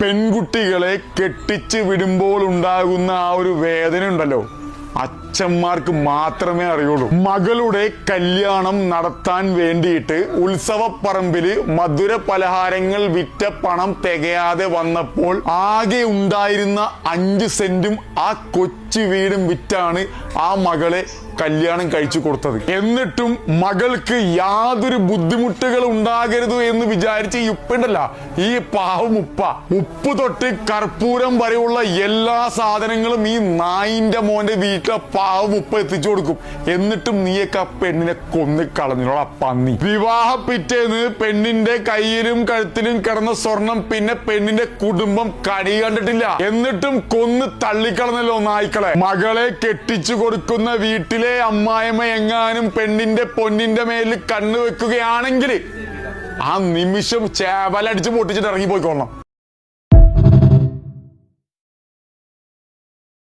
പെൺകുട്ടികളെ കെട്ടിച്ച് വിടുമ്പോൾ ഉണ്ടാകുന്ന ആ ഒരു വേദന ഉണ്ടല്ലോ, അച്ഛന്മാർക്ക് മാത്രമേ അറിയുള്ളൂ. മകളുടെ കല്യാണം നടത്താൻ വേണ്ടിയിട്ട് ഉത്സവപ്പറമ്പില് മധുര പലഹാരങ്ങൾ വിറ്റ പണം തികയാതെ വന്നപ്പോൾ ആകെ ഉണ്ടായിരുന്ന 5 സെന്റും ആ കൊച്ചു വീടും വിറ്റാണ് ആ മകളെ കല്യാണം കഴിച്ചു കൊടുത്തത്. എന്നിട്ടും മകൾക്ക് യാതൊരു ബുദ്ധിമുട്ടുകൾ ഉണ്ടാകരുത് എന്ന് വിചാരിച്ച് ഈ ഉപ്പുണ്ടല്ല, ഈ പാവം ഉപ്പ് തൊട്ട് കർപ്പൂരം വരെയുള്ള എല്ലാ സാധനങ്ങളും ഈ നായിന്റെ മോന്റെ വീട്ടിലെ പാവം ഉപ്പ എത്തിച്ചു കൊടുക്കും. എന്നിട്ടും നീയൊക്കെ ആ പെണ്ണിനെ കൊന്ന് കളഞ്ഞോളാ പന്നി. വിവാഹ പിറ്റേന്ന് പെണ്ണിന്റെ കയ്യിലും കഴുത്തിലും കിടന്ന സ്വർണം പിന്നെ പെണ്ണിന്റെ കുടുംബം കടി കണ്ടിട്ടില്ല. എന്നിട്ടും കൊന്ന് തള്ളിക്കളഞ്ഞല്ലോ നായ്ക്കളെ. മകളെ കെട്ടിച്ചു കൊടുക്കുന്ന വീട്ടിലെ അമ്മായിമ്മ എങ്ങാനും പെണ്ണിന്റെ പൊന്നിന്റെ മേലിൽ കണ്ണു വെക്കുകയാണെങ്കിൽ ആ നിമിഷം ചേവലടിച്ച് പൊട്ടിച്ചിട്ട് ഇറങ്ങി പോയിക്കൊള്ളണം.